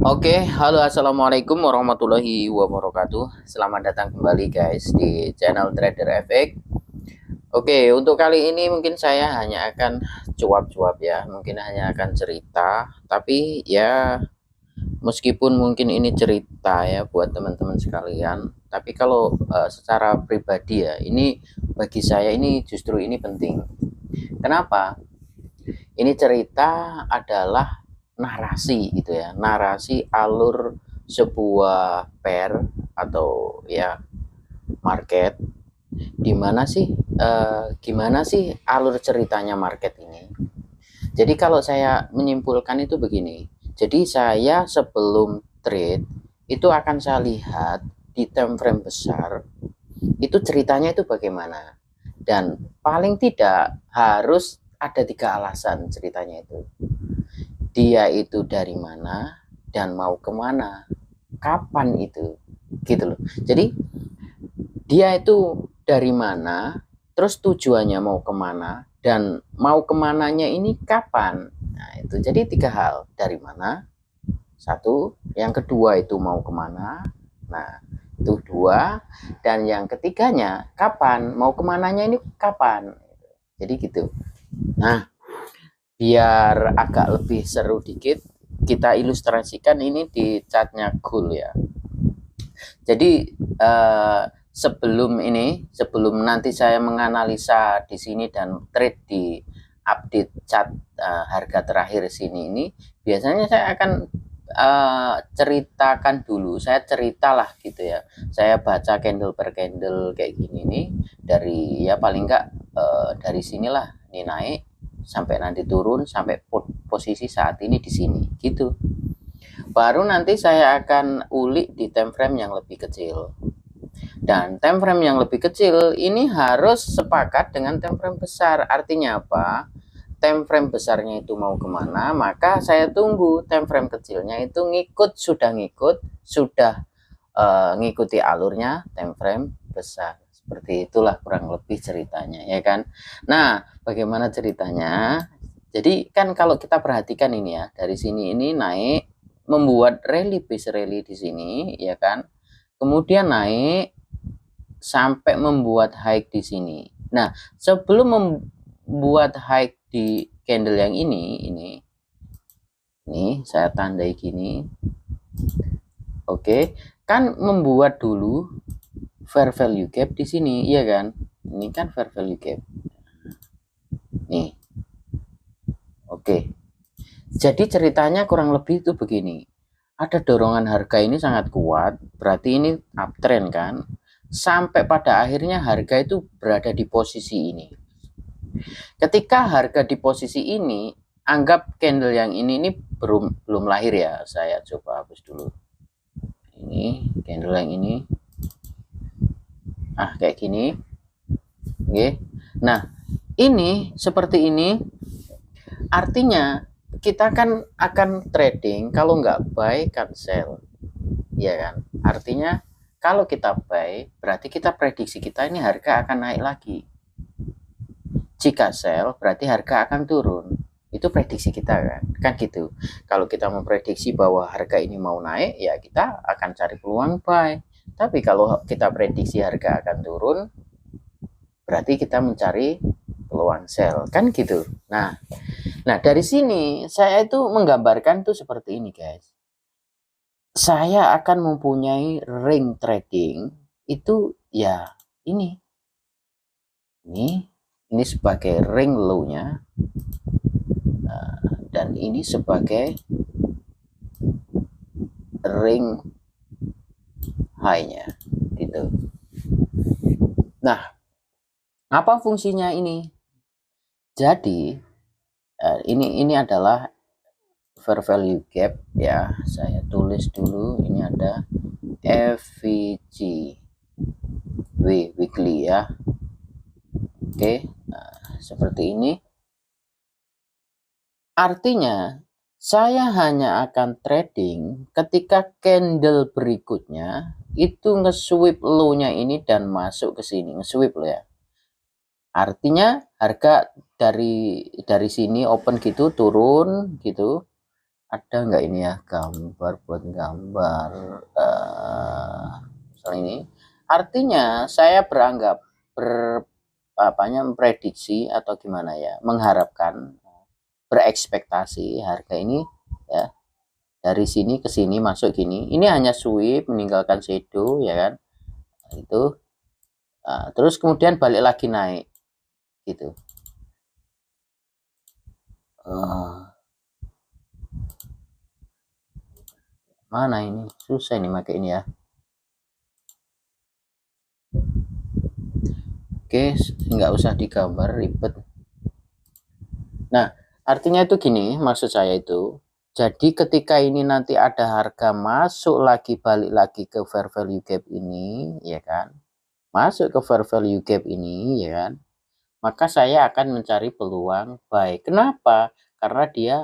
Oke, halo assalamualaikum warahmatullahi wabarakatuh. Selamat datang kembali guys di channel Trader FX. Oke, untuk kali ini mungkin saya hanya akan cuap-cuap ya, mungkin hanya akan cerita. Tapi ya meskipun mungkin ini cerita ya buat teman-teman sekalian, tapi kalau secara pribadi ya, ini bagi saya ini justru ini penting. Kenapa? Ini cerita adalah narasi gitu ya, narasi alur sebuah pair atau ya market. Gimana sih alur ceritanya market ini? Jadi kalau saya menyimpulkan itu begini. Jadi saya sebelum trade itu akan saya lihat di time frame besar itu ceritanya itu bagaimana. Dan paling tidak harus ada 3 alasan ceritanya itu. Dia itu dari mana dan mau kemana, kapan itu, gitu loh. Jadi dia itu dari mana, terus tujuannya mau kemana, dan mau kemananya ini kapan. Nah itu jadi 3 hal. Dari mana, satu. Yang kedua itu mau kemana, nah itu dua. Dan yang ketiganya kapan, mau kemananya ini kapan. Jadi gitu. Nah, biar agak lebih seru dikit, kita ilustrasikan ini di chartnya gold ya. Jadi sebelum nanti saya menganalisa di sini dan trade di update chart harga terakhir sini ini, biasanya saya akan ceritakan dulu. Saya ceritalah gitu ya. Saya baca candle per candle kayak gini nih, dari ya paling enggak dari sinilah ini naik sampai nanti turun sampai posisi saat ini di sini gitu. Baru nanti saya akan ulik di time frame yang lebih kecil. Dan time frame yang lebih kecil ini harus sepakat dengan time frame besar. Artinya apa? Time frame besarnya itu mau kemana, maka saya tunggu time frame kecilnya itu sudah ngikuti alurnya time frame besar. Seperti itulah kurang lebih ceritanya, ya kan? Nah, bagaimana ceritanya? Jadi kan kalau kita perhatikan ini ya, dari sini ini naik, membuat rally base rally di sini, ya kan? Kemudian naik sampai membuat high di sini. Nah, sebelum membuat high di candle yang ini saya tandai gini. Oke, kan membuat dulu fair value gap di sini, iya kan? Ini kan fair value gap. Nih. Oke. Jadi ceritanya kurang lebih itu begini. Ada dorongan harga ini sangat kuat, berarti ini uptrend kan? Sampai pada akhirnya harga itu berada di posisi ini. Ketika harga di posisi ini, anggap candle yang ini belum lahir ya. Saya coba hapus dulu. Ini candle yang ini. Kayak gini. Oke. Nah, ini seperti ini. Artinya kita kan akan trading, kalau nggak buy kan sell, ya kan? Artinya kalau kita buy berarti kita prediksi kita ini harga akan naik lagi. Jika sell berarti harga akan turun. Itu prediksi kita kan gitu. Kalau kita memprediksi bahwa harga ini mau naik, ya kita akan cari peluang buy. Tapi kalau kita prediksi harga akan turun, berarti kita mencari peluang sell kan gitu. Nah, dari sini saya itu menggambarkan tuh seperti ini, guys. Saya akan mempunyai ring trading itu ya ini. Ini sebagai ring low-nya. Dan ini sebagai ring high-nya gitu. Nah, apa fungsinya ini? Jadi ini adalah fair value gap ya. Saya tulis dulu, ini ada FVG weekly ya. Oke, nah, seperti ini. Artinya saya hanya akan trading ketika candle berikutnya itu nge-sweep low-nya ini dan masuk ke sini, nge-sweep loh ya. Artinya harga dari sini open gitu turun gitu. ada nggak ini ya gambar buat gambar misalnya ini, artinya saya beranggap memprediksi atau gimana ya, mengharapkan, berekspektasi harga ini ya dari sini ke sini masuk gini, ini hanya sweep meninggalkan shadow ya kan, itu terus kemudian balik lagi naik gitu. Mana ini susah ini pakai ini ya. Oke, nggak usah digambar ribet. Nah, artinya itu gini, maksud saya itu, jadi ketika ini nanti ada harga masuk lagi, balik lagi ke fair value gap ini, ya kan, masuk ke fair value gap ini, ya kan, maka saya akan mencari peluang buy. Kenapa? Karena dia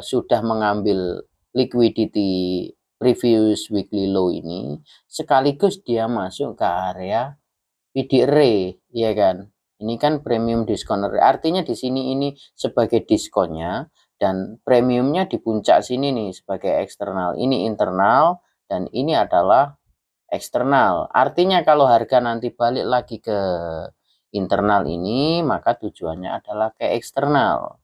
sudah mengambil liquidity previous weekly low ini, sekaligus dia masuk ke area PDR, ya kan. Ini kan premium diskon, artinya di sini ini sebagai diskonnya, dan premiumnya di puncak sini nih sebagai eksternal. Ini internal dan ini adalah eksternal. Artinya kalau harga nanti balik lagi ke internal ini, maka tujuannya adalah ke eksternal.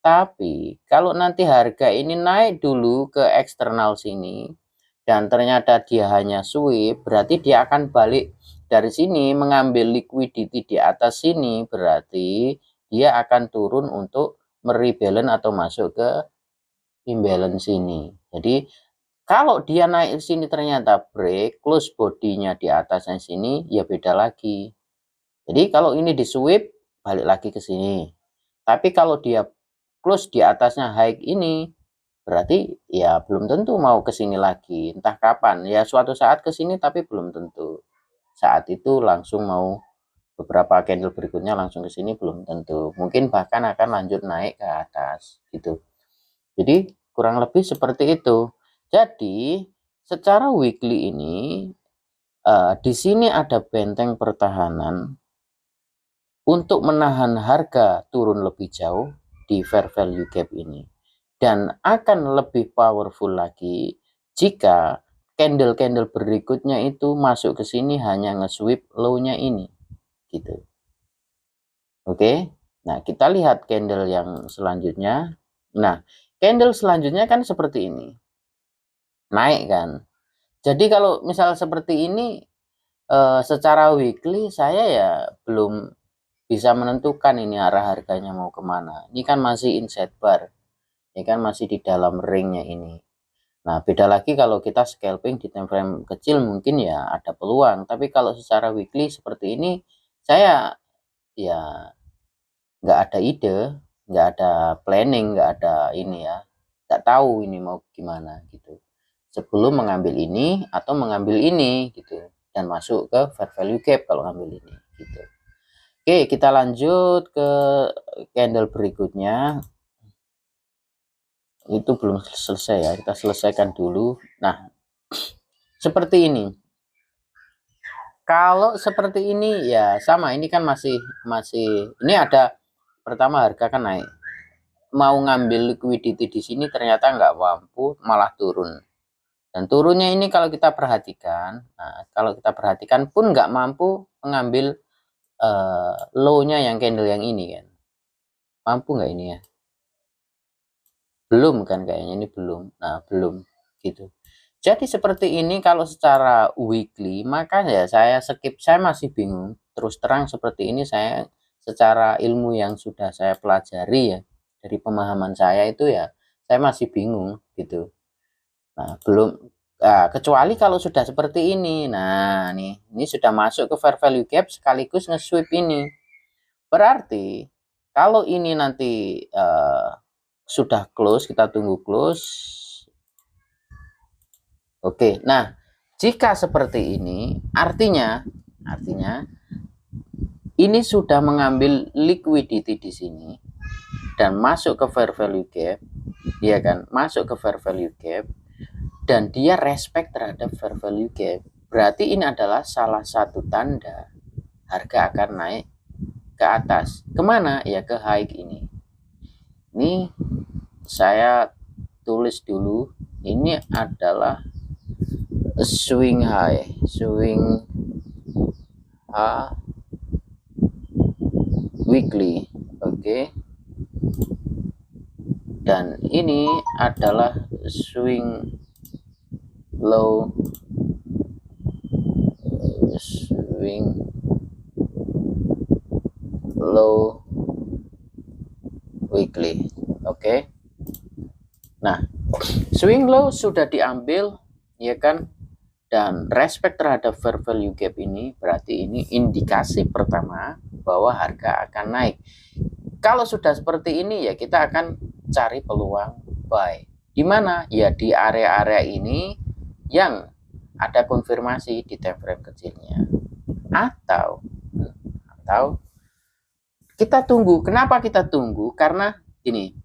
Tapi kalau nanti harga ini naik dulu ke eksternal sini dan ternyata dia hanya sweep, berarti dia akan balik dari sini mengambil liquidity di atas sini, berarti dia akan turun untuk merebalance atau masuk ke imbalance sini. Jadi kalau dia naik sini ternyata break, close bodinya di atasnya sini, ya beda lagi. Jadi kalau ini di sweep, balik lagi ke sini. Tapi kalau dia close di atasnya high ini, berarti ya belum tentu mau ke sini lagi. Entah kapan, ya suatu saat ke sini tapi belum tentu. Saat itu langsung mau beberapa candle berikutnya langsung ke sini belum tentu. Mungkin bahkan akan lanjut naik ke atas gitu. Jadi kurang lebih seperti itu. Jadi secara weekly ini di sini ada benteng pertahanan untuk menahan harga turun lebih jauh di fair value gap ini, dan akan lebih powerful lagi jika candle-candle berikutnya itu masuk ke sini hanya nge-sweep low-nya ini gitu. Oke, nah kita lihat candle yang selanjutnya. Nah, candle selanjutnya kan seperti ini, naik kan. Jadi kalau misal seperti ini secara weekly saya ya belum bisa menentukan ini arah harganya mau kemana. Ini kan masih inside bar, ini kan masih di dalam ringnya ini. Nah, beda lagi kalau kita scalping di time frame kecil mungkin ya ada peluang. Tapi kalau secara weekly seperti ini, saya ya nggak ada ide, nggak ada planning, nggak ada ini ya, nggak tahu ini mau gimana gitu. Sebelum mengambil ini atau mengambil ini gitu, dan masuk ke fair value gap kalau ngambil ini gitu. Oke, kita lanjut ke candle berikutnya. Itu belum selesai ya, kita selesaikan dulu. Nah, seperti ini. Kalau seperti ini ya sama, ini kan masih ini ada pertama harga kan naik. Mau ngambil liquidity di sini ternyata nggak mampu, malah turun. Dan turunnya ini kalau kita perhatikan, kalau kita perhatikan pun nggak mampu mengambil low-nya yang candle yang ini kan. Mampu nggak ini ya? Belum kan kayaknya, ini belum. Nah, belum gitu. Jadi seperti ini kalau secara weekly, maka ya saya skip, saya masih bingung. Terus terang seperti ini saya secara ilmu yang sudah saya pelajari ya, dari pemahaman saya itu ya, saya masih bingung gitu. Nah, belum kecuali kalau sudah seperti ini. Nah, ini sudah masuk ke fair value gap sekaligus nge-sweep ini. Berarti kalau ini nanti sudah close, kita tunggu close. Oke, nah jika seperti ini, artinya ini sudah mengambil liquidity di sini dan masuk ke fair value gap, ya kan? Masuk ke fair value gap dan dia respect terhadap fair value gap. Berarti ini adalah salah satu tanda harga akan naik ke atas. Kemana? Ya ke high ini. Ini saya tulis dulu, ini adalah swing high weekly. Oke. Dan ini adalah swing low weekly. Oke. Nah, swing low sudah diambil, ya kan? Dan respect terhadap fair value gap ini berarti ini indikasi pertama bahwa harga akan naik. Kalau sudah seperti ini ya kita akan cari peluang buy. Di mana? Ya di area-area ini yang ada konfirmasi di time frame kecilnya. Atau kita tunggu. Kenapa kita tunggu? Karena ini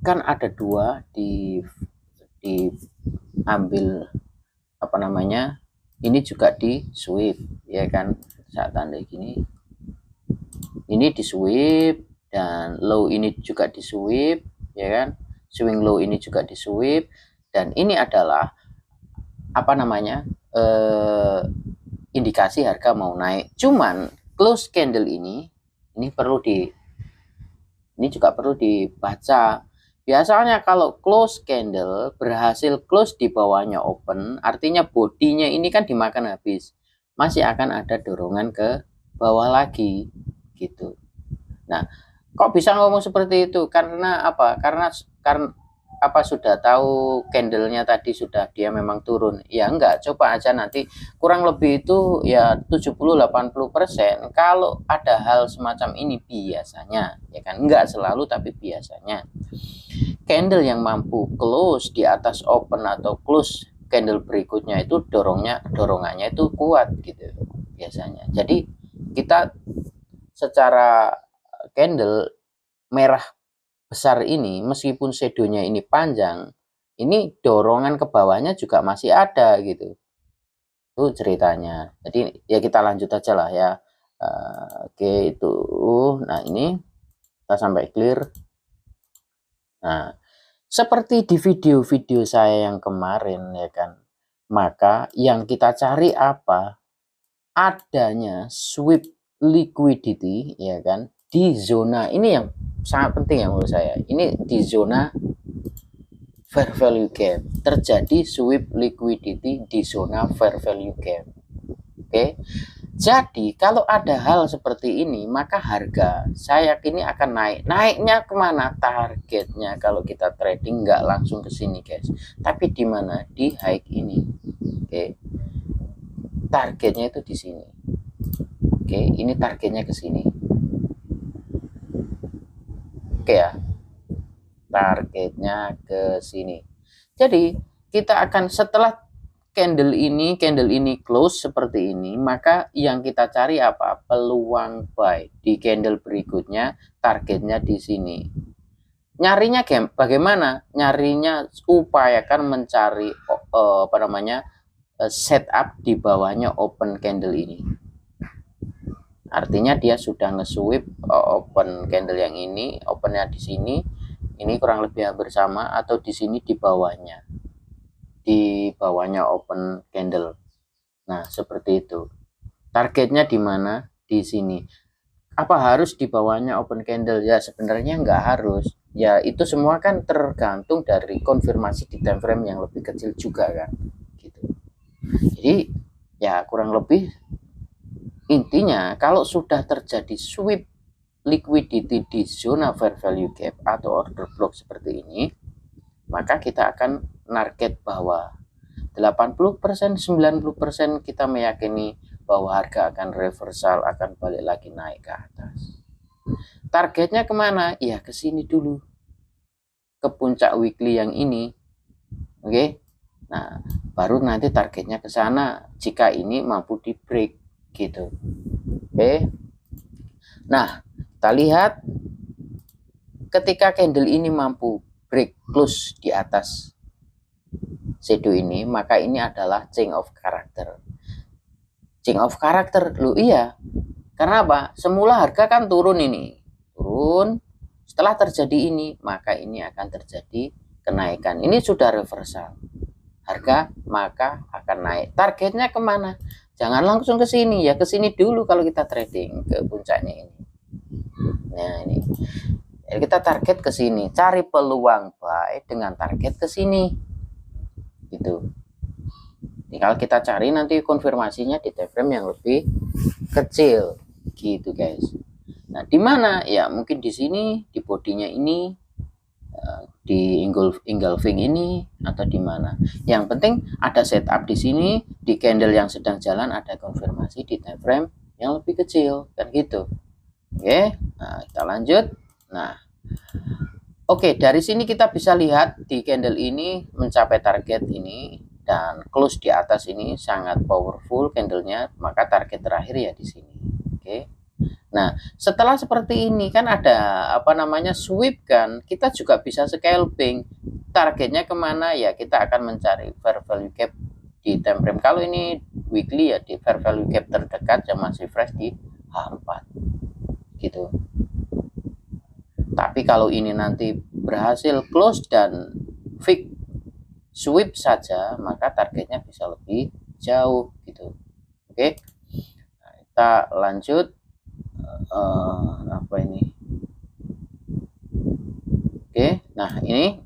kan ada dua diambil apa namanya, ini juga di sweep, ya kan, saat tanda gini ini di sweep, dan low ini juga di sweep, ya kan, swing low ini juga di sweep, dan ini adalah apa namanya, indikasi harga mau naik. Cuman close candle ini juga perlu dibaca. Biasanya kalau close candle berhasil close di bawahnya open, artinya bodinya ini kan dimakan habis, masih akan ada dorongan ke bawah lagi gitu. Nah, kok bisa ngomong seperti itu? Karena apa? Karena apa, sudah tahu candlenya tadi sudah dia memang turun? Ya enggak, coba aja nanti kurang lebih itu ya 70-80% kalau ada hal semacam ini biasanya, ya kan, enggak selalu tapi biasanya candle yang mampu close di atas open atau close candle berikutnya itu dorongannya itu kuat gitu biasanya. Jadi kita secara candle merah besar ini, meskipun shadownya ini panjang, ini dorongan ke bawahnya juga masih ada gitu. Itu ceritanya. Jadi ya kita lanjut aja lah ya. Oke, itu. Nah, ini kita sampai clear. Nah, seperti di video-video saya yang kemarin, ya kan, maka yang kita cari apa? Adanya sweep liquidity, ya kan, di zona ini yang sangat penting ya menurut saya. Ini di zona fair value gap, terjadi sweep liquidity di zona fair value gap. Oke. Jadi kalau ada hal seperti ini, maka harga saya yakini akan naik. Naiknya kemana? Targetnya kalau kita trading nggak langsung ke sini guys, tapi di mana? Di high ini. Oke. Targetnya itu di sini. Oke, ini targetnya ke sini. Oke ya, targetnya ke sini. Jadi kita akan setelah candle ini close seperti ini, maka yang kita cari apa? Peluang buy di candle berikutnya, targetnya di sini. Nyarinya bagaimana? Nyarinya upayakan mencari apa namanya, setup di bawahnya open candle ini. Artinya dia sudah nge-sweep open candle yang ini, opennya di sini, ini kurang lebih hampir sama, atau di sini di bawahnya open candle. Nah, seperti itu. Targetnya di mana? Di sini. Apa harus di bawahnya open candle? Ya sebenarnya nggak harus. Ya itu semua kan tergantung dari konfirmasi di time frame yang lebih kecil juga kan. Gitu. Jadi ya kurang lebih intinya kalau sudah terjadi sweep liquidity di zona fair value gap atau order block seperti ini, maka kita akan target bahwa 80%, 90% kita meyakini bahwa harga akan reversal, akan balik lagi naik ke atas. Targetnya kemana? Ya ke sini dulu, ke puncak weekly yang ini. Oke. Nah, baru nanti targetnya ke sana jika ini mampu di break gitu. Oke. Nah, kita lihat ketika candle ini mampu break close di atas shadow ini, maka ini adalah change of character. Change of character, loh iya. Karena apa? Semula harga kan turun ini. Turun Setelah terjadi ini, maka ini akan terjadi kenaikan. Ini sudah reversal. Harga maka akan naik. Targetnya kemana? Jangan langsung ke sini ya, ke sini dulu kalau kita trading ke puncaknya ini. Nah ini, jadi kita target ke sini, cari peluang buy dengan target ke sini, gitu. Tinggal kita cari nanti konfirmasinya di time frame yang lebih kecil, gitu guys. Nah di mana ya, mungkin di sini, di bodinya ini, di engulfing ini, atau di mana. Yang penting ada setup di sini, di candle yang sedang jalan ada konfirmasi di time frame yang lebih kecil, kan gitu. Oke, nah kita lanjut. Nah, oke, dari sini kita bisa lihat di candle ini mencapai target ini dan close di atas ini sangat powerful candlenya, maka target terakhir ya di sini. Oke. Nah, setelah seperti ini kan ada apa namanya sweep kan, kita juga bisa scalping. Targetnya kemana ya, kita akan mencari fair value gap di time frame. Kalau ini weekly ya di fair value gap terdekat yang masih fresh di H4 gitu. Tapi kalau ini nanti berhasil close dan fix sweep saja, maka targetnya bisa lebih jauh gitu. Oke, nah, kita lanjut. Apa ini? Oke, nah ini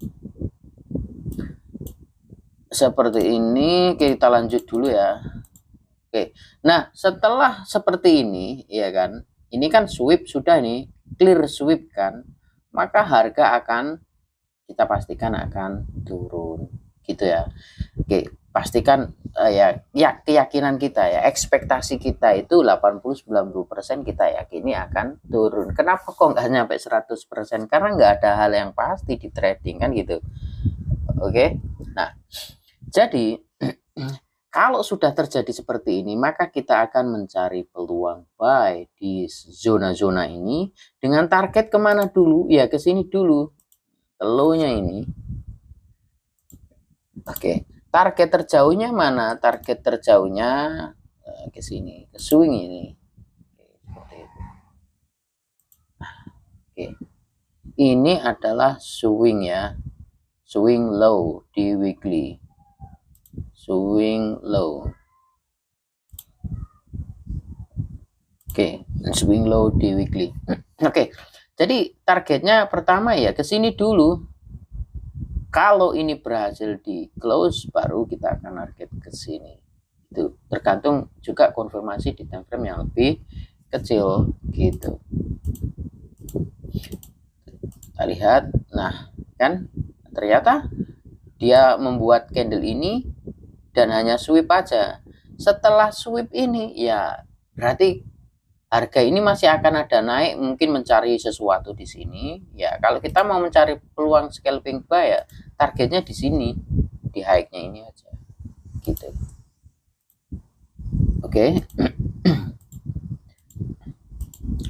seperti ini, kita lanjut dulu ya. Oke, nah setelah seperti ini ya kan, ini kan sweep sudah nih, clear sweep kan, maka harga akan kita pastikan akan turun gitu ya. Oke, pastikan ya keyakinan kita ya, ekspektasi kita itu 80-90% kita yakini akan turun. Kenapa kok nggak nyampe 100%? Karena nggak ada hal yang pasti di trading kan gitu. Oke, nah jadi kalau sudah terjadi seperti ini, maka kita akan mencari peluang buy di zona-zona ini dengan target kemana dulu? Ya ke sini dulu, low-nya ini. Oke, target terjauhnya mana? Target terjauhnya ke sini, ke swing ini. Oke, seperti itu. Oke, ini adalah swing ya, swing low di weekly, swing low. Oke, swing low di weekly. Oke, jadi targetnya pertama ya ke sini dulu. Kalau ini berhasil di close, baru kita akan target ke sini. Itu tergantung juga konfirmasi di time frame yang lebih kecil gitu. Kita lihat, nah kan ternyata dia membuat candle ini dan hanya sweep aja. Setelah sweep ini ya berarti harga ini masih akan ada naik, mungkin mencari sesuatu di sini. Ya, kalau kita mau mencari peluang scalping buy ya targetnya di sini, di high-nya ini aja. Gitu. Oke.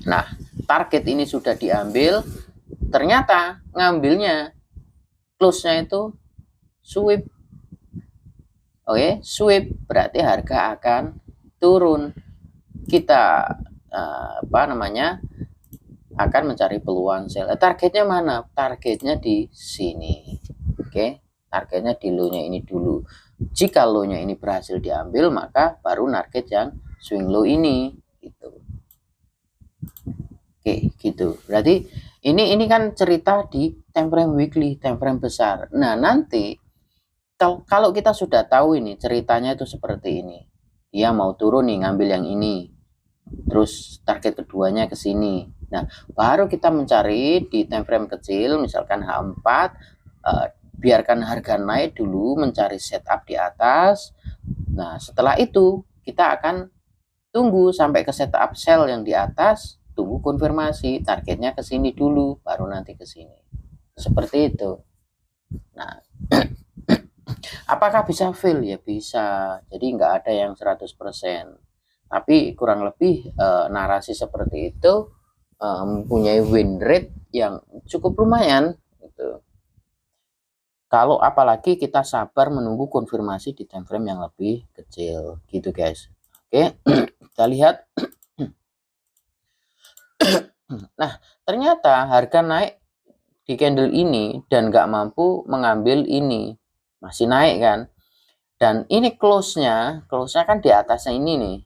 Nah, target ini sudah diambil, ternyata ngambilnya close-nya itu sweep. Oke, sweep berarti harga akan turun. Kita apa namanya akan mencari peluang sell. Targetnya mana? Targetnya di sini. Oke, targetnya di low-nya ini dulu. Jika low-nya ini berhasil diambil, maka baru target yang swing low ini gitu. Oke, gitu. Berarti ini kan cerita di time frame weekly, time frame besar. Nah, nanti kalau kita sudah tahu ini ceritanya itu seperti ini. Dia mau turun nih, ngambil yang ini. Terus target keduanya ke sini. Nah, baru kita mencari di time frame kecil, misalkan H4, biarkan harga naik dulu, mencari setup di atas. Nah, setelah itu kita akan tunggu sampai ke setup sell yang di atas, tunggu konfirmasi, targetnya ke sini dulu, baru nanti ke sini. Seperti itu. Nah, apakah bisa fail? Ya bisa. Jadi nggak ada yang 100%. Tapi kurang lebih narasi seperti itu mempunyai win rate yang cukup lumayan gitu. Kalau apalagi kita sabar menunggu konfirmasi di time frame yang lebih kecil gitu guys. Oke, kita lihat. Nah, ternyata harga naik di candle ini dan nggak mampu mengambil ini, masih naik kan. Dan ini close-nya kan di atasnya ini nih,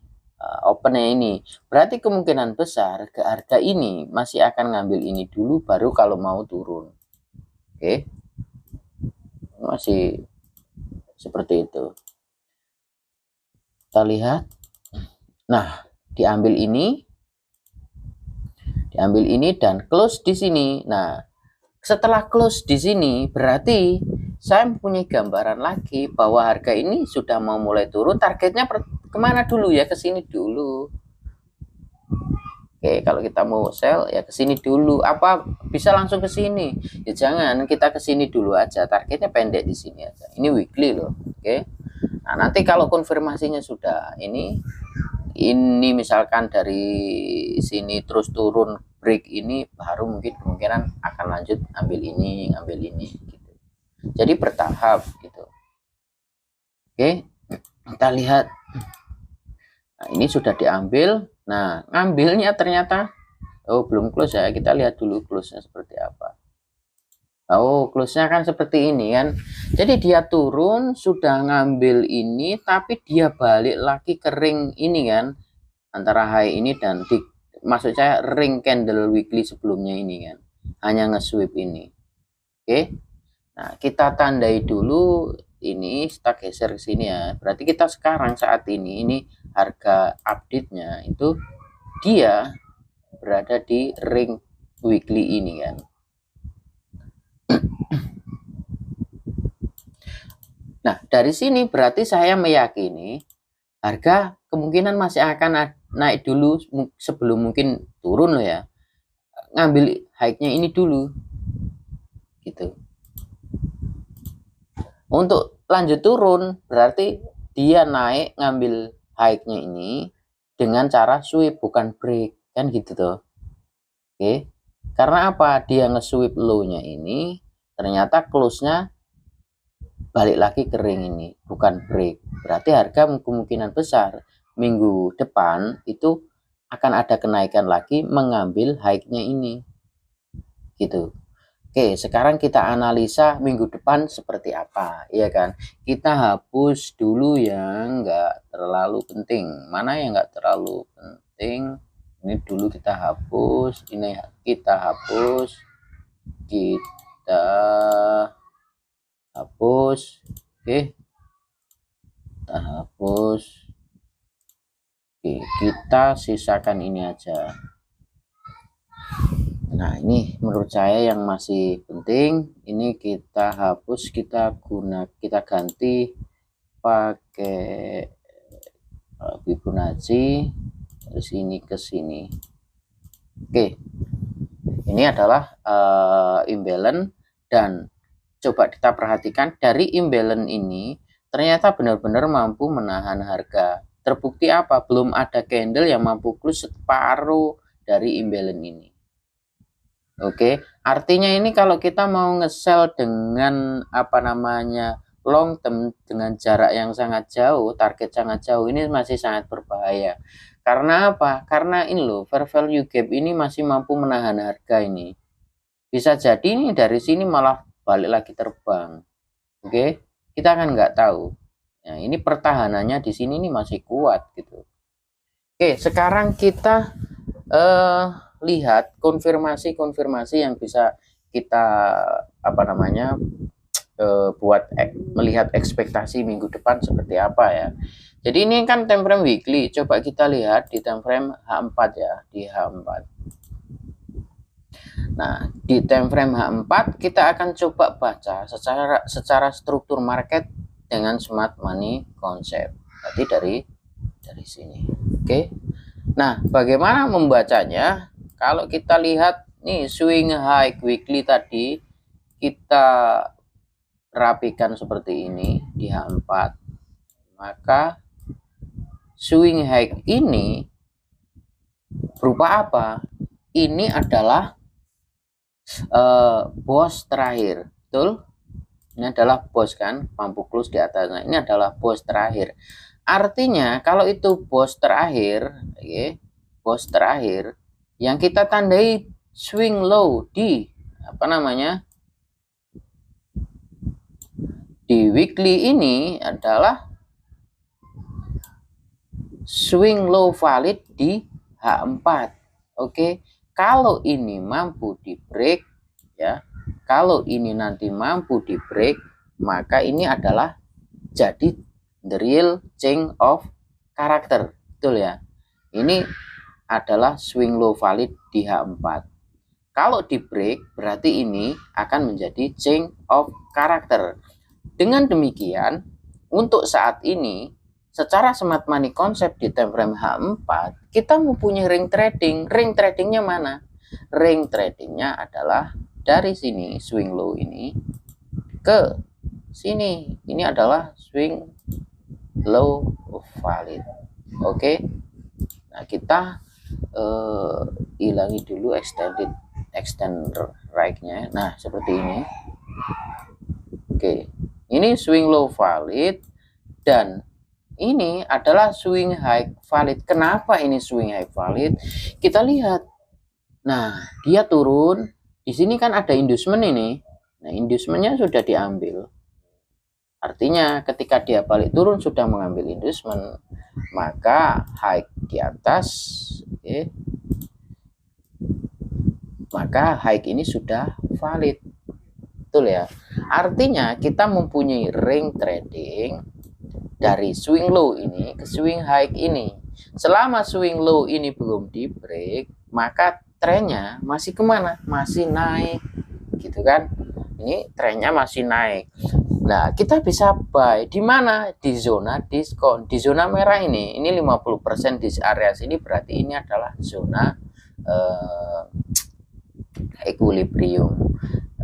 opennya ini. Berarti kemungkinan besar ke harga ini masih akan ngambil ini dulu baru kalau mau turun. Oke. Masih seperti itu. Kita lihat. Nah, diambil ini dan close di sini. Nah, setelah close di sini berarti saya mempunyai gambaran lagi bahwa harga ini sudah mau mulai turun. Targetnya kemana dulu ya? Ke sini dulu. Oke, kalau kita mau sell ya ke sini dulu. Apa bisa langsung ke sini? Ya jangan, kita ke sini dulu aja. Targetnya pendek di sini aja. Ini weekly loh. Oke. Nah, nanti kalau konfirmasinya sudah ini misalkan dari sini terus turun break ini, baru mungkin kemungkinan akan lanjut ambil ini gitu. Jadi bertahap gitu. Oke, kita lihat. Nah, ini sudah diambil. Nah, ngambilnya ternyata belum close ya. Kita lihat dulu close-nya seperti apa. Close-nya kan seperti ini kan. Jadi dia turun, sudah ngambil ini, tapi dia balik lagi ke ring ini kan. Antara high ini dan maksud saya ring candle weekly sebelumnya ini kan. Hanya nge-sweep ini. Oke. Nah, kita tandai dulu ini, kita geser ke sini ya. Berarti kita sekarang saat ini harga update-nya itu dia berada di ring weekly ini kan. Nah, dari sini berarti saya meyakini harga kemungkinan masih akan naik dulu sebelum mungkin turun loh ya. Ngambil high-nya ini dulu. Gitu. Untuk lanjut turun berarti dia naik ngambil high-nya ini dengan cara sweep bukan break. Kan gitu tuh. Oke. Karena apa? Dia nge-sweep low-nya ini ternyata close-nya balik lagi ke ring ini, bukan break. Berarti harga kemungkinan besar minggu depan itu akan ada kenaikan lagi mengambil high-nya ini. Gitu. Oke, sekarang kita analisa minggu depan seperti apa, ya kan? Kita hapus dulu yang nggak terlalu penting. Mana yang nggak terlalu penting? Ini dulu kita hapus, ini kita hapus, kita hapus. Oke, kita hapus. Oke, kita sisakan ini aja. Nah, ini menurut saya yang masih penting. Ini kita hapus, kita ganti pakai Fibonacci dari sini ke sini. Oke, ini adalah imbalance, dan coba kita perhatikan dari imbalance ini ternyata benar-benar mampu menahan harga. Terbukti apa? Belum ada candle yang mampu close separuh dari imbalance ini. Oke, artinya ini kalau kita mau nge-sell dengan long term dengan jarak yang sangat jauh, target sangat jauh, ini masih sangat berbahaya. Karena apa? Karena ini loh, fair value gap ini masih mampu menahan harga ini. Bisa jadi ini dari sini malah balik lagi terbang. Oke, kita kan nggak tahu. Nah, ini pertahanannya di sini ini masih kuat gitu. Oke, sekarang kita lihat konfirmasi yang bisa kita buat melihat ekspektasi minggu depan seperti apa ya. Jadi ini kan time frame weekly. Coba kita lihat di time frame H4 ya, di H4. Nah, di time frame H4 kita akan coba baca secara struktur market dengan smart money concept. Tadi dari sini. Oke. Nah, bagaimana membacanya? Kalau kita lihat nih swing high weekly tadi kita rapikan seperti ini di H4. Maka swing high ini berupa apa? Ini adalah bos terakhir, betul? Ini adalah bos kan, mampu close di atasnya. Ini adalah bos terakhir. Artinya kalau itu bos terakhir, bos terakhir yang kita tandai swing low di apa namanya, di weekly ini adalah swing low valid di H4. Oke, kalau ini mampu di break ya, kalau ini nanti mampu di break, maka ini adalah jadi the real change of character, betul ya. Ini adalah swing low valid di H4. Kalau di break berarti ini akan menjadi change of character. Dengan demikian, untuk saat ini secara smart money konsep di time frame H4 kita mempunyai ring trading. Ring tradingnya mana? Ring tradingnya adalah dari sini swing low ini ke sini. Ini adalah swing low valid. Oke. Nah, kita hilangi dulu extend right-nya. Nah, seperti ini. Oke. Ini swing low valid dan ini adalah swing high valid. Kenapa ini swing high valid? Kita lihat. Nah, dia turun. Di sini kan ada inducement ini. Nah, inducementnya sudah diambil. Artinya ketika dia balik turun sudah mengambil inducement, maka high di atas, oke, maka high ini sudah valid. Betul ya. Artinya kita mempunyai ring trading dari swing low ini ke swing high ini. Selama swing low ini belum di break, maka trennya masih kemana? Masih naik, gitu kan? Ini trennya masih naik. Nah, kita bisa buy di mana? Di zona diskon. Di zona merah ini 50% di area sini, berarti ini adalah zona equilibrium.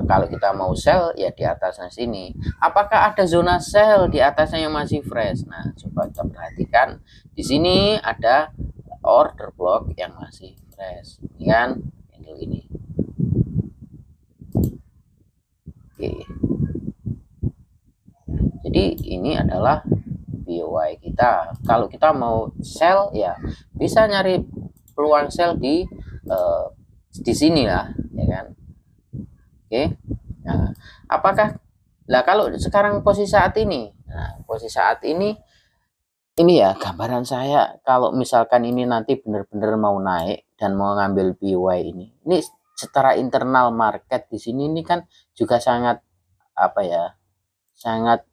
Kalau kita mau sell ya di atasnya sini. Apakah ada zona sell di atasnya yang masih fresh? Nah, coba kita perhatikan. Di sini ada order block yang masih fresh. Ini kan candle ini. Oke. Jadi ini adalah BOY kita. Kalau kita mau sell ya bisa nyari peluang sell di sini lah, ya kan? Oke. Nah, apakah kalau sekarang posisi saat ini? Nah, posisi saat ini ya gambaran saya kalau misalkan ini nanti benar-benar mau naik dan mau ngambil BY ini. Ini secara internal market di sini ini kan juga sangat apa ya? Sangat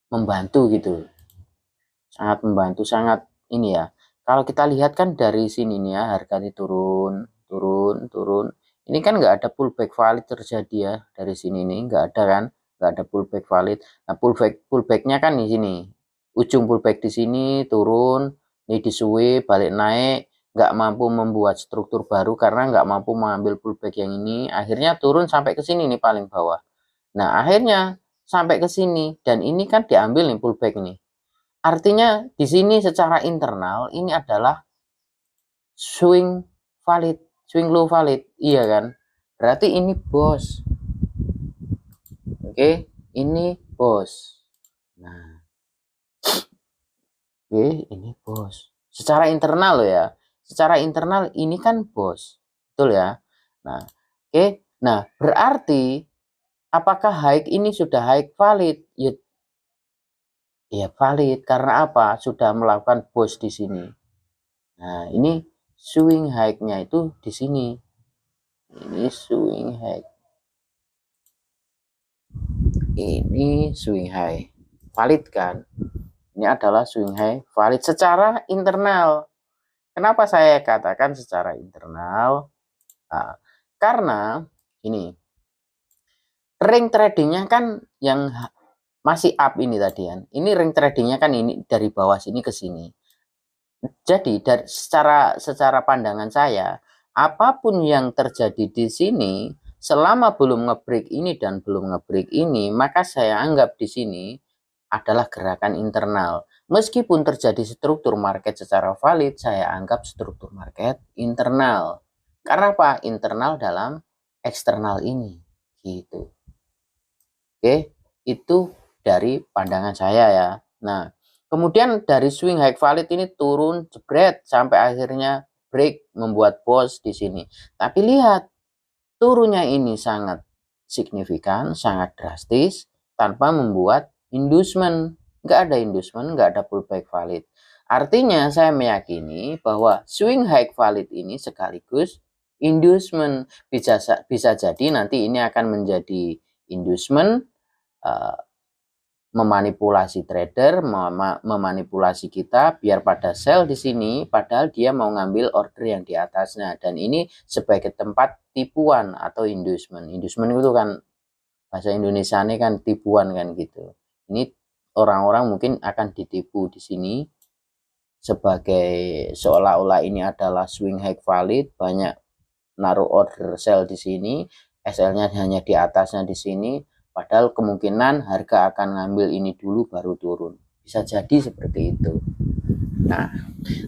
membantu gitu. Sangat membantu, sangat ini ya. Kalau kita lihat kan dari sini nih ya, harga ini turun. Ini kan nggak ada pullback valid terjadi ya dari sini nih, nggak ada kan, nggak ada pullback valid. Nah, pullbacknya kan di sini, ujung pullback di sini turun, ini disuwe balik naik, nggak mampu membuat struktur baru karena nggak mampu mengambil pullback yang ini, akhirnya turun sampai ke sini nih paling bawah. Nah, akhirnya sampai ke sini dan ini kan diambil nih pullback nih. Artinya di sini secara internal ini adalah swing valid, swing low valid, iya kan? Berarti ini bos. Oke, ini bos. Nah, oke, ini bos. Secara internal loh ya. Secara internal ini kan bos. Betul ya? Nah, oke. Nah, berarti apakah high ini sudah high valid? Ya valid karena apa? Sudah melakukan bos di sini. Nah, ini swing high-nya itu di sini. Ini swing high. Ini swing high. Valid kan? Ini adalah swing high valid secara internal. Kenapa saya katakan secara internal? Nah, karena ini ring tradingnya kan yang masih up ini tadi kan. Ini ring tradingnya kan ini dari bawah sini ke sini. Jadi dari secara pandangan saya, apapun yang terjadi di sini selama belum ngebreak ini dan belum ngebreak ini, maka saya anggap di sini adalah gerakan internal. Meskipun terjadi struktur market secara valid, saya anggap struktur market internal. Karena apa? Internal dalam eksternal ini, gitu. Oke, itu dari pandangan saya ya. Nah, kemudian dari swing high valid ini turun jebret sampai akhirnya break membuat bos di sini. Tapi lihat, turunnya ini sangat signifikan, sangat drastis, tanpa membuat inducement. Nggak ada inducement, nggak ada pullback valid. Artinya saya meyakini bahwa swing high valid ini sekaligus inducement. Bisa jadi nanti ini akan menjadi inducement, memanipulasi trader, memanipulasi kita biar pada sell di sini, padahal dia mau ngambil order yang di atasnya. Dan ini sebagai tempat tipuan atau inducement. Inducement itu kan bahasa Indonesia ini kan tipuan kan gitu. Ini orang-orang mungkin akan ditipu di sini sebagai seolah-olah ini adalah swing high valid, banyak naruh order sell di sini, SL-nya hanya di atasnya di sini. Padahal kemungkinan harga akan ngambil ini dulu baru turun. Bisa jadi seperti itu. Nah,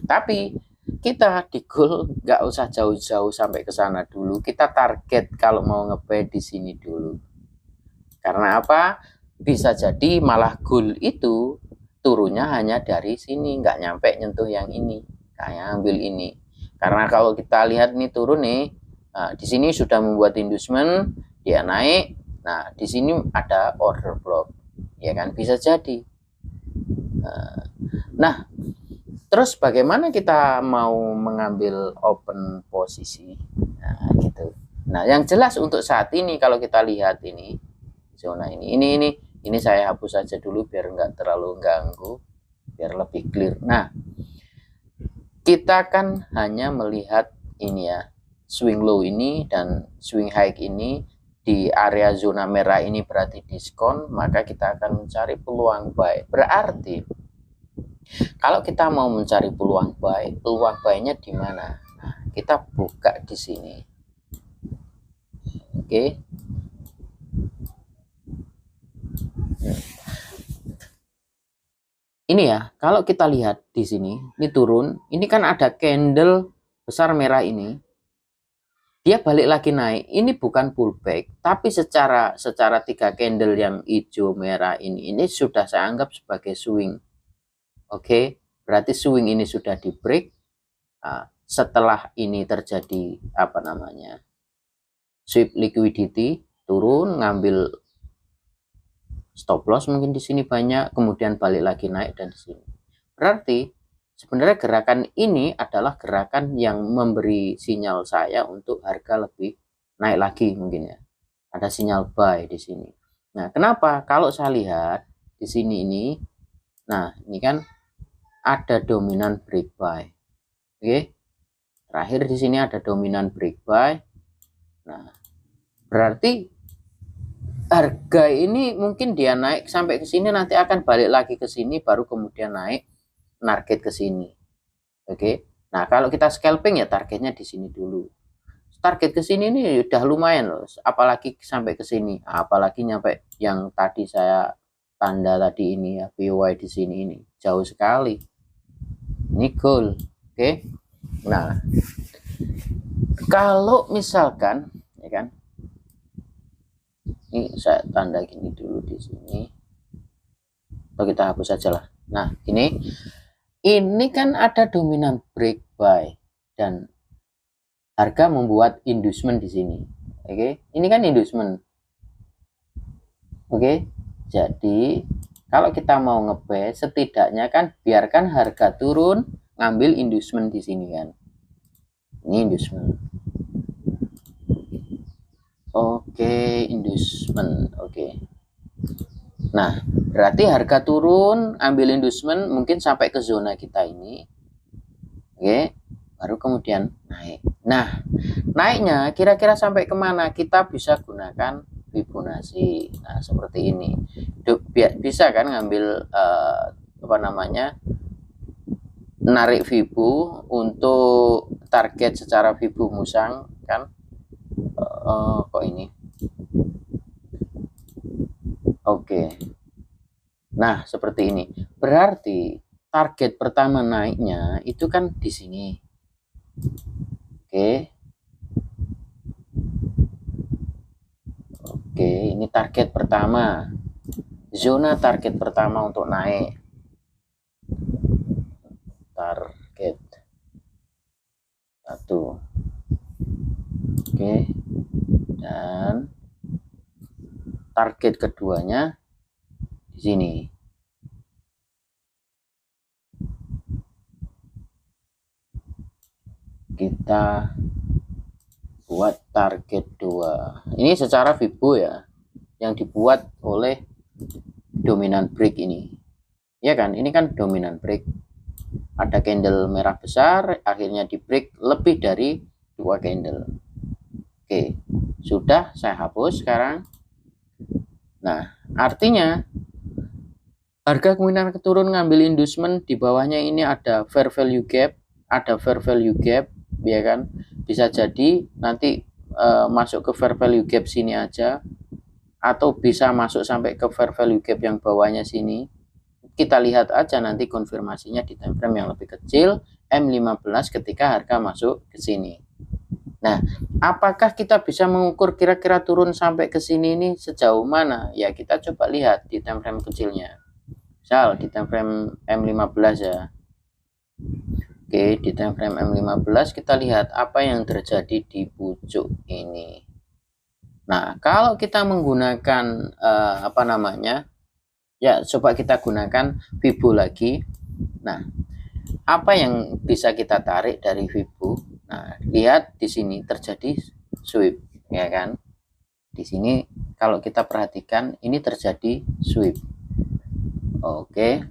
tapi kita di goal nggak usah jauh-jauh sampai ke sana dulu. Kita target kalau mau nge-buy di sini dulu. Karena apa? Bisa jadi malah goal itu turunnya hanya dari sini, nggak nyampe nyentuh yang ini. Kayak ambil ini. Karena kalau kita lihat ini turun nih, nah, di sini sudah membuat inducement, dia naik. Nah, di sini ada order block, ya kan, bisa jadi. Nah, terus bagaimana kita mau mengambil open posisi? Nah, gitu. Nah, yang jelas untuk saat ini kalau kita lihat ini zona ini saya hapus saja dulu biar nggak terlalu ganggu, biar lebih clear. Nah, kita kan hanya melihat ini ya, swing low ini dan swing high ini. Di area zona merah ini berarti diskon, maka kita akan mencari peluang buy. Berarti kalau kita mau mencari peluang buy-nya di mana? Nah, kita buka di sini. Oke. Ini ya, kalau kita lihat di sini, ini turun, ini kan ada candle besar merah ini. Dia balik lagi naik. Ini bukan pullback, tapi secara 3 candle yang hijau merah ini sudah saya anggap sebagai swing. Oke, berarti swing ini sudah di break. Nah, setelah ini terjadi apa namanya? Sweep liquidity, turun ngambil stop loss mungkin di sini banyak, kemudian balik lagi naik dan di sini. Berarti sebenarnya gerakan ini adalah gerakan yang memberi sinyal saya untuk harga lebih naik lagi mungkin ya. Ada sinyal buy di sini. Nah, kenapa? Kalau saya lihat di sini ini, nah ini kan ada dominan break buy. Oke. Terakhir di sini ada dominan break buy. Nah, berarti harga ini mungkin dia naik sampai ke sini, nanti akan balik lagi ke sini, baru kemudian naik target ke sini. Oke. Nah, kalau kita scalping ya targetnya di sini dulu. Target ke sini ini udah lumayan loh, apalagi sampai ke sini, apalagi nyampe yang tadi saya tanda tadi ini ya, BY di sini ini jauh sekali. Ini goal. Oke. Nah, kalau misalkan ya kan, ini saya tanda gini dulu di sini, atau kita hapus saja lah. Nah, ini kan ada dominan break buy dan harga membuat inducement di sini. Oke, ini kan inducement. Oke, jadi kalau kita mau nge-buy, setidaknya kan biarkan harga turun, ngambil inducement di sini kan. Ini inducement. Oke, inducement. Oke. Nah, berarti harga turun, ambil inducement mungkin sampai ke zona kita ini. Oke, baru kemudian naik. Nah, naiknya kira-kira sampai kemana? Kita bisa gunakan Fibonacci. Nah, seperti ini. Bisa kan ngambil apa namanya? Narik Fibo untuk target secara Fibo musang kan? Kok ini? Oke. Nah, seperti ini. Berarti target pertama naiknya itu kan di sini. Oke. Oke, ini target pertama. Zona target pertama untuk naik. Target 1. Oke. 1, dan target keduanya di sini. Kita buat target 2. Ini secara Fibo ya, yang dibuat oleh dominant break ini. Ya kan, ini kan dominant break. Ada candle merah besar, akhirnya di break lebih dari 2 candle. Oke, sudah saya hapus sekarang. Nah, artinya harga kemungkinan turun ngambil inducement, di bawahnya ini ada fair value gap, ya kan? Bisa jadi nanti masuk ke fair value gap sini aja, atau bisa masuk sampai ke fair value gap yang bawahnya sini. Kita lihat aja nanti konfirmasinya di time frame yang lebih kecil, M15, ketika harga masuk ke sini. Nah, apakah kita bisa mengukur kira-kira turun sampai ke sini ini sejauh mana? Ya, kita coba lihat di time frame kecilnya. Misal di time frame M15 ya. Oke, di time frame M15 kita lihat apa yang terjadi di pucuk ini. Nah, kalau kita menggunakan apa namanya? Ya, coba kita gunakan Fibo lagi. Nah, apa yang bisa kita tarik dari Fibo? Nah, lihat di sini terjadi sweep, ya kan? Di sini kalau kita perhatikan ini terjadi sweep. Oke.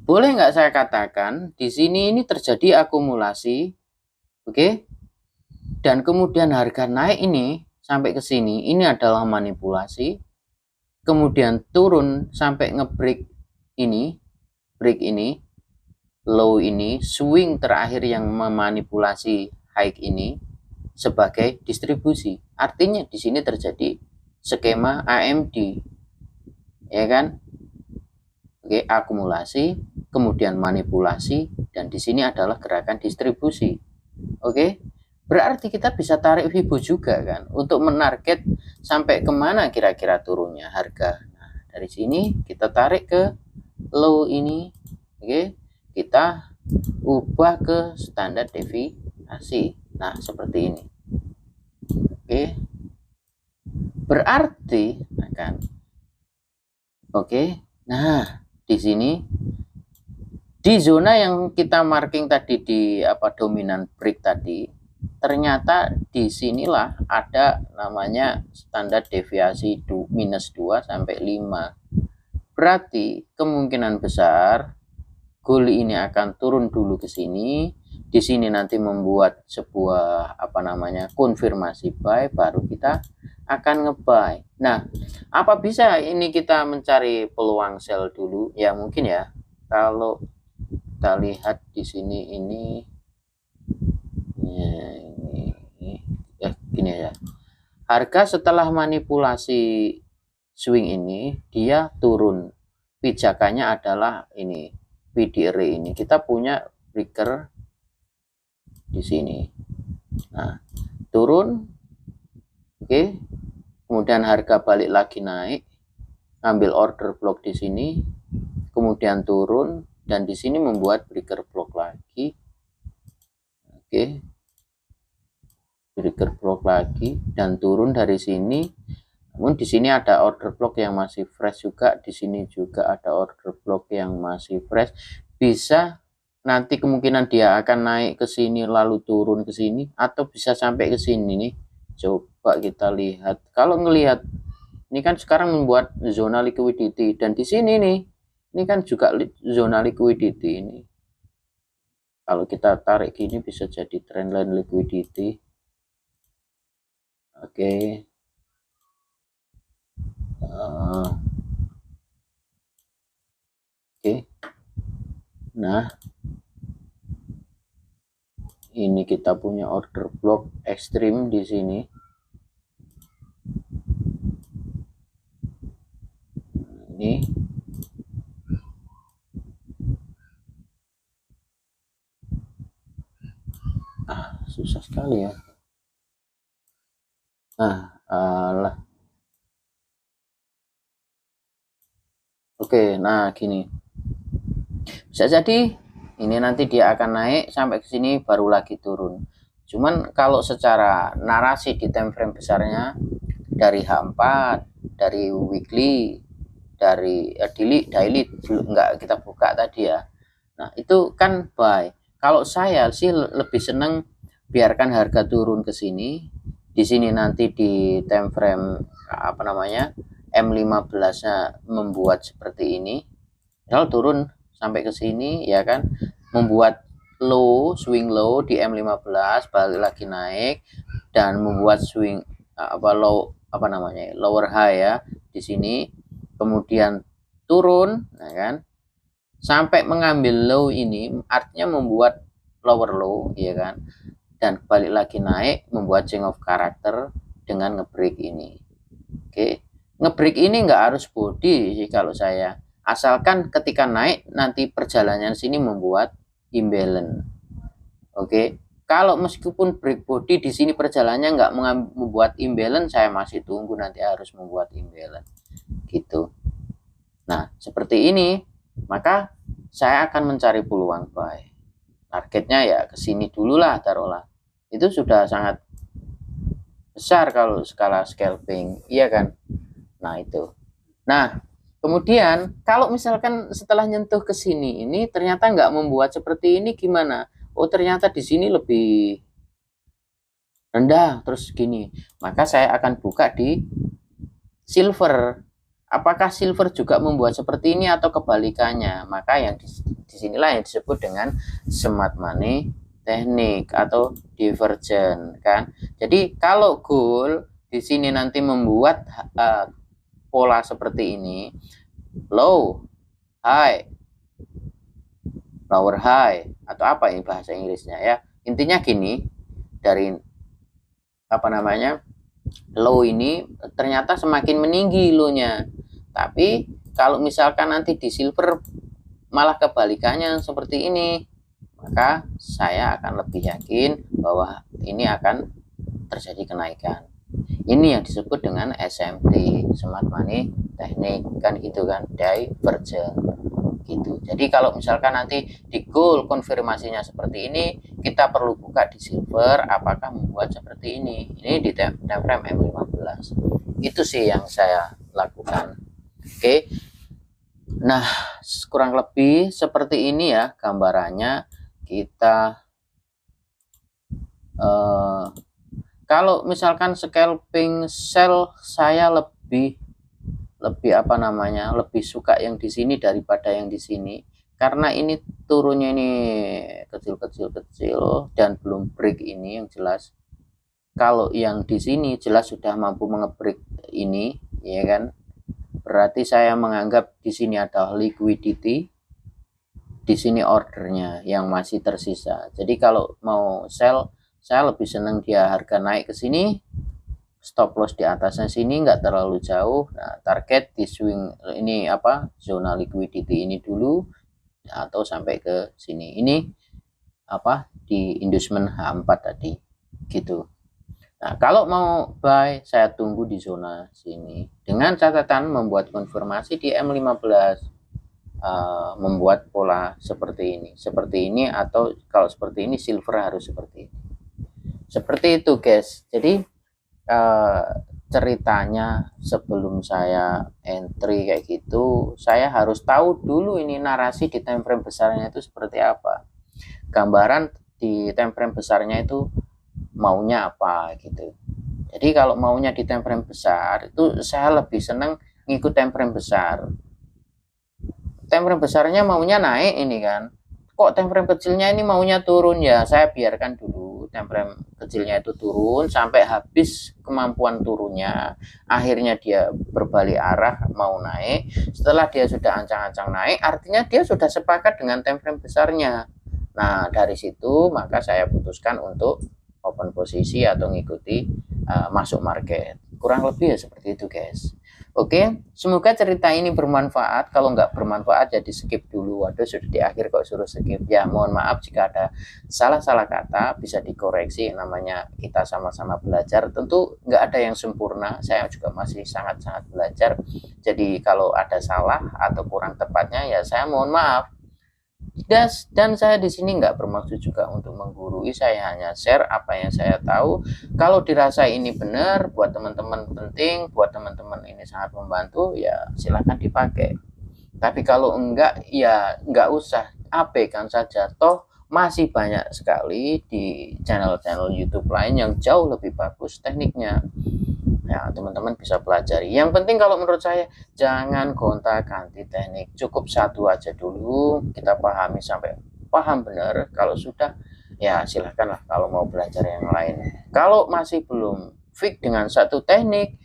Boleh nggak saya katakan di sini ini terjadi akumulasi, oke? Dan kemudian harga naik ini sampai ke sini, ini adalah manipulasi. Kemudian turun sampai ngebreak ini, break ini, low ini, swing terakhir yang memanipulasi high ini sebagai distribusi. Artinya di sini terjadi skema AMD, ya kan? Oke, akumulasi, kemudian manipulasi, dan di sini adalah gerakan distribusi. Oke, berarti kita bisa tarik Fibo juga kan, untuk menarget sampai kemana kira-kira turunnya harga. Nah, dari sini kita tarik ke low ini, oke, kita ubah ke standar deviasi. Nah, seperti ini. Oke, berarti akan oke. Nah, di sini di zona yang kita marking tadi di dominant break tadi, ternyata di sinilah ada namanya standar deviasi minus 2 sampai 5. Berarti kemungkinan besar gold ini akan turun dulu ke sini. Di sini nanti membuat sebuah konfirmasi buy, baru kita akan nge-buy. Nah, apa bisa ini kita mencari peluang sell dulu? Ya mungkin ya. Kalau kita lihat di sini ini ya gini ya. Harga setelah manipulasi swing ini dia turun. Pijakannya adalah ini, PDR ini. Kita punya breaker di sini. Nah, turun. Oke. Kemudian harga balik lagi naik, ngambil order block di sini, kemudian turun, dan di sini membuat breaker block lagi. Oke, breaker block lagi dan turun dari sini. Namun di sini ada order block yang masih fresh juga, di sini juga ada order block yang masih fresh. Bisa nanti kemungkinan dia akan naik ke sini lalu turun ke sini, atau bisa sampai ke sini nih. Coba kita lihat. Kalau ngelihat ini kan sekarang membuat zona liquidity, dan di sini nih ini kan juga zona liquidity ini. Kalau kita tarik gini bisa jadi trendline liquidity. Oke. Oke. Nah, ini kita punya order block ekstrim di sini. Ini susah sekali ya. Oke, nah gini. Bisa jadi ini nanti dia akan naik sampai ke sini baru lagi turun. Cuman kalau secara narasi di time frame besarnya dari H4, dari weekly, dari daily nggak kita buka tadi ya. Nah, itu kan buy. Kalau saya sih lebih seneng biarkan harga turun ke sini. Di sini nanti di time frame apa namanya? M15-nya membuat seperti ini. Misal turun sampai ke sini ya kan, membuat low, swing low di M15, balik lagi naik dan membuat swing lower high ya di sini, kemudian turun ya kan, sampai mengambil low ini artinya membuat lower low ya kan, dan balik lagi naik membuat change of character dengan ngebreak ini. Oke, ngebreak ini nggak harus body sih kalau saya, asalkan ketika naik nanti perjalanan sini membuat imbalance. Oke, kalau meskipun break body di sini perjalanannya nggak membuat imbalance, saya masih tunggu nanti harus membuat imbalance gitu. Nah, seperti ini, maka saya akan mencari peluang buy. Targetnya ya ke sini dulu lah, taruhlah. Itu sudah sangat besar kalau skala scalping, iya kan? Nah, itu. Nah, kemudian kalau misalkan setelah nyentuh ke sini ini ternyata nggak membuat seperti ini, gimana? Oh, ternyata di sini lebih rendah terus gini. Maka saya akan buka di silver. Apakah silver juga membuat seperti ini atau kebalikannya? Maka yang disinilah yang disebut dengan smart money teknik atau divergent kan. Jadi kalau gold di sini nanti membuat pola seperti ini, low, high, lower high, atau apa ini bahasa Inggrisnya ya. Intinya gini, dari apa namanya, low ini ternyata semakin meninggi low-nya. Tapi kalau misalkan nanti di silver malah kebalikannya seperti ini, maka saya akan lebih yakin bahwa ini akan terjadi kenaikan. Ini yang disebut dengan SMT, smart money teknik kan gitu kan, divergent gitu. Jadi kalau misalkan nanti di gold konfirmasinya seperti ini, kita perlu buka di silver apakah membuat seperti ini. Ini di time frame M15. Itu sih yang saya lakukan. Oke. Nah, kurang lebih seperti ini ya gambarannya. Kita kalau misalkan scalping sell, saya lebih apa namanya, lebih suka yang di sini daripada yang di sini, karena ini turunnya ini kecil dan belum break ini yang jelas. Kalau yang di sini jelas sudah mampu mengebreak ini ya kan, berarti saya menganggap di sini ada liquidity, di sini ordernya yang masih tersisa. Jadi kalau mau sell, saya lebih senang dia harga naik ke sini, stop loss di atasnya sini nggak terlalu jauh. Nah, target di swing ini apa, zona liquidity ini dulu atau sampai ke sini. Ini apa, di inducement H4 tadi gitu. Nah, kalau mau buy, saya tunggu di zona sini dengan catatan membuat konfirmasi di M15, membuat pola seperti ini, atau kalau seperti ini silver harus seperti ini. Seperti itu guys. Jadi ceritanya sebelum saya entry kayak gitu, saya harus tahu dulu ini narasi di time frame besarnya itu seperti apa, gambaran di time frame besarnya itu maunya apa gitu. Jadi kalau maunya di time frame besar itu saya lebih senang ngikut time frame besar. Time frame besarnya maunya naik ini kan, kok time frame kecilnya ini maunya turun, ya saya biarkan dulu time frame kecilnya itu turun sampai habis kemampuan turunnya, akhirnya dia berbalik arah mau naik. Setelah dia sudah ancang-ancang naik, artinya dia sudah sepakat dengan time frame besarnya. Nah, dari situ maka saya putuskan untuk open posisi atau ngikuti masuk market. Kurang lebih ya seperti itu guys. Oke, semoga cerita ini bermanfaat. Kalau nggak bermanfaat jadi skip dulu. Waduh, sudah di akhir kok suruh skip. Ya, mohon maaf jika ada salah-salah kata, bisa dikoreksi. Namanya kita sama-sama belajar. Tentu nggak ada yang sempurna. Saya juga masih sangat-sangat belajar. Jadi kalau ada salah atau kurang tepatnya ya saya mohon maaf. Dan saya di sini nggak bermaksud juga untuk menggurui, saya hanya share apa yang saya tahu. Kalau dirasa ini benar, buat teman-teman penting, buat teman-teman ini sangat membantu, ya silahkan dipakai. Tapi kalau enggak, ya enggak usah, abaikan saja. Toh masih banyak sekali di channel-channel YouTube lain yang jauh lebih bagus tekniknya. Ya, teman-teman bisa pelajari. Yang penting kalau menurut saya, jangan gonta-ganti teknik. Cukup satu aja dulu, kita pahami sampai paham benar. Kalau sudah, ya silahkanlah kalau mau belajar yang lain. Kalau masih belum fix dengan satu teknik,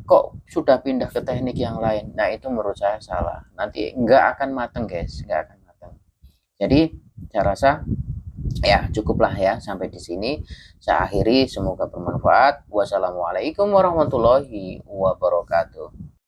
kok sudah pindah ke teknik yang lain, nah itu menurut saya salah. Nanti nggak akan mateng guys, nggak akan mateng. Jadi saya rasa ya cukuplah ya sampai di sini. Saya akhiri, semoga bermanfaat. Wassalamualaikum warahmatullahi wabarakatuh.